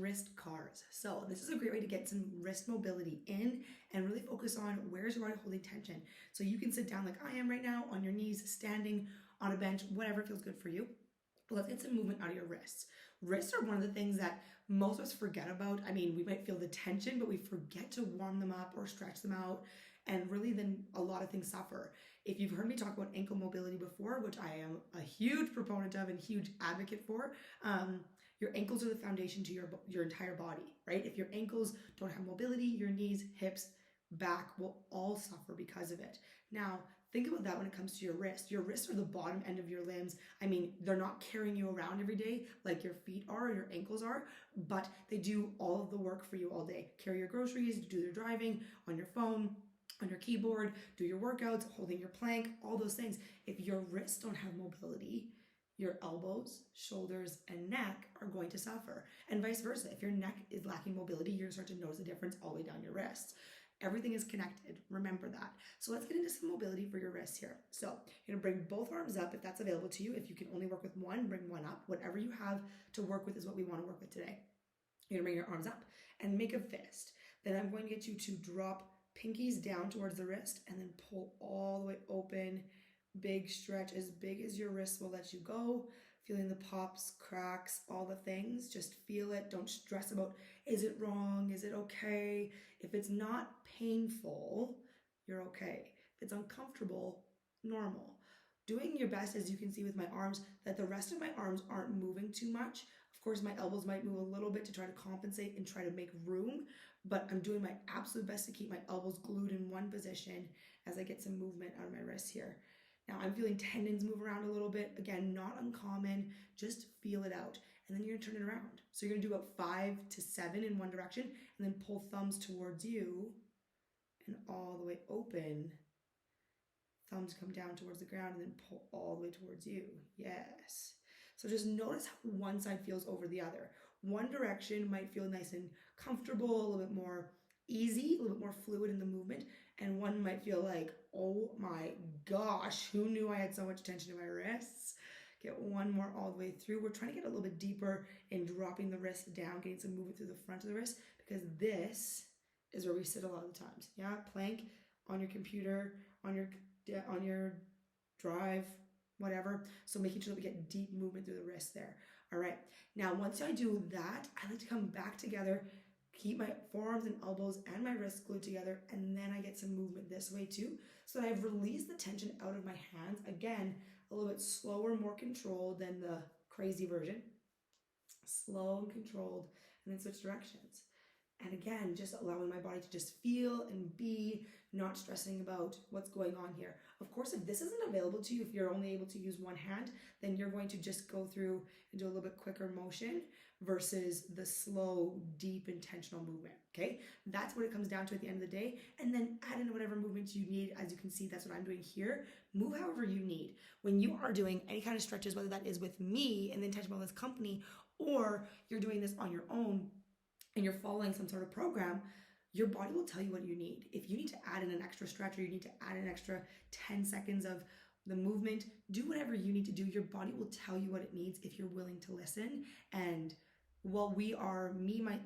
wrist cars. So this is a great way to get some wrist mobility in and really focus on where's your body holding tension. So you can sit down like I am right now on your knees, standing on a bench, whatever feels good for you. But let's get some movement out of your wrists. Wrists are one of the things that most of us forget about. I mean, we might feel the tension, but we forget to warm them up or stretch them out. And really then a lot of things suffer. If you've heard me talk about ankle mobility before, which I am a huge proponent of and huge advocate for, your ankles are the foundation to your entire body, right? If your ankles don't have mobility, your knees, hips, back will all suffer because of it. Now, think about that when it comes to your wrist. Your wrists are the bottom end of your limbs. I mean, they're not carrying you around every day like your feet are or your ankles are, but they do all of the work for you all day. Carry your groceries, do your driving on your phone, on your keyboard, do your workouts, holding your plank, all those things. If your wrists don't have mobility, your elbows, shoulders, and neck are going to suffer. And vice versa. If your neck is lacking mobility, you're going to start to notice the difference all the way down your wrists. Everything is connected. Remember that. So let's get into some mobility for your wrists here. So you're going to bring both arms up if that's available to you. If you can only work with one, bring one up. Whatever you have to work with is what we want to work with today. You're going to bring your arms up and make a fist. Then I'm going to get you to drop pinkies down towards the wrist and then pull all the way open. Big stretch, as big as your wrist will let you go. Feeling the pops, cracks, all the things. Just feel it. Don't stress about, is it wrong? Is it okay? If it's not painful, you're okay. If it's uncomfortable, normal. Doing your best, as you can see with my arms, that the rest of my arms aren't moving too much. Of course, my elbows might move a little bit to try to compensate and try to make room, but I'm doing my absolute best to keep my elbows glued in one position as I get some movement out of my wrists here. Now I'm feeling tendons move around a little bit. Again, not uncommon, just feel it out. And then you're gonna turn it around. So you're gonna do about 5 to 7 in one direction and then pull thumbs towards you and all the way open. Thumbs come down towards the ground and then pull all the way towards you. Yes. So just notice how one side feels over the other. One direction might feel nice and comfortable, a little bit more easy, a little bit more fluid in the movement, and one might feel like, oh my gosh, who knew I had so much tension in my wrists? Get one more all the way through. We're trying to get a little bit deeper in dropping the wrist down, getting some movement through the front of the wrist, because this is where we sit a lot of the times. Yeah, plank on your computer, on your drive, whatever. So making sure that we get deep movement through the wrist there. All right. Now, once I do that, I like to come back together, keep my forearms and elbows and my wrists glued together, and then I get some movement this way too. So I've released the tension out of my hands. Again, a little bit slower, more controlled than the crazy version. Slow and controlled, and then switch directions. And again, just allowing my body to just feel and be, not stressing about what's going on here. Of course, if this isn't available to you, if you're only able to use one hand, then you're going to just go through and do a little bit quicker motion versus the slow, deep, intentional movement, okay? That's what it comes down to at the end of the day. And then add in whatever movements you need. As you can see, that's what I'm doing here. Move however you need. When you are doing any kind of stretches, whether that is with me in the Intentional Wellness Company, or you're doing this on your own, and you're following some sort of program, your body will tell you what you need. If you need to add in an extra stretch or you need to add an extra 10 seconds of the movement, do whatever you need to do. Your body will tell you what it needs if you're willing to listen. And while we are,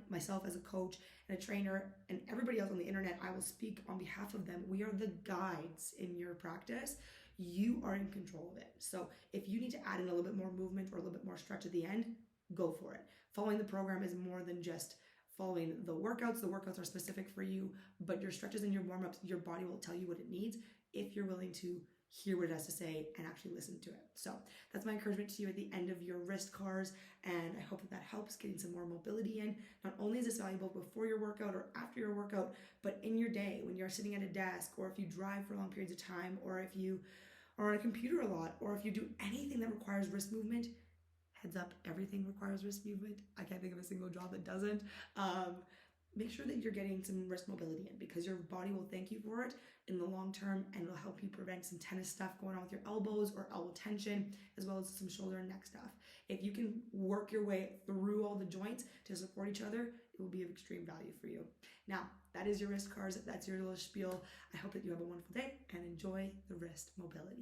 myself as a coach and a trainer, and everybody else on the internet, I will speak on behalf of them. We are the guides in your practice. You are in control of it. So if you need to add in a little bit more movement or a little bit more stretch at the end, go for it. Following the program is more than just following the workouts. The workouts are specific for you, but your stretches and your warm-ups, your body will tell you what it needs if you're willing to hear what it has to say and actually listen to it. So that's my encouragement to you at the end of your wrist cars, and I hope that helps getting some more mobility in. Not only is this valuable before your workout or after your workout, but in your day when you're sitting at a desk, or if you drive for long periods of time, or if you are on a computer a lot, or if you do anything that requires wrist movement. Heads up, everything requires wrist movement. I can't think of a single job that doesn't. Make sure that you're getting some wrist mobility in, because your body will thank you for it in the long term, and it'll help you prevent some tennis stuff going on with your elbows or elbow tension, as well as some shoulder and neck stuff. If you can work your way through all the joints to support each other, it will be of extreme value for you. Now, that is your wrist cars. That's your little spiel. I hope that you have a wonderful day and enjoy the wrist mobility.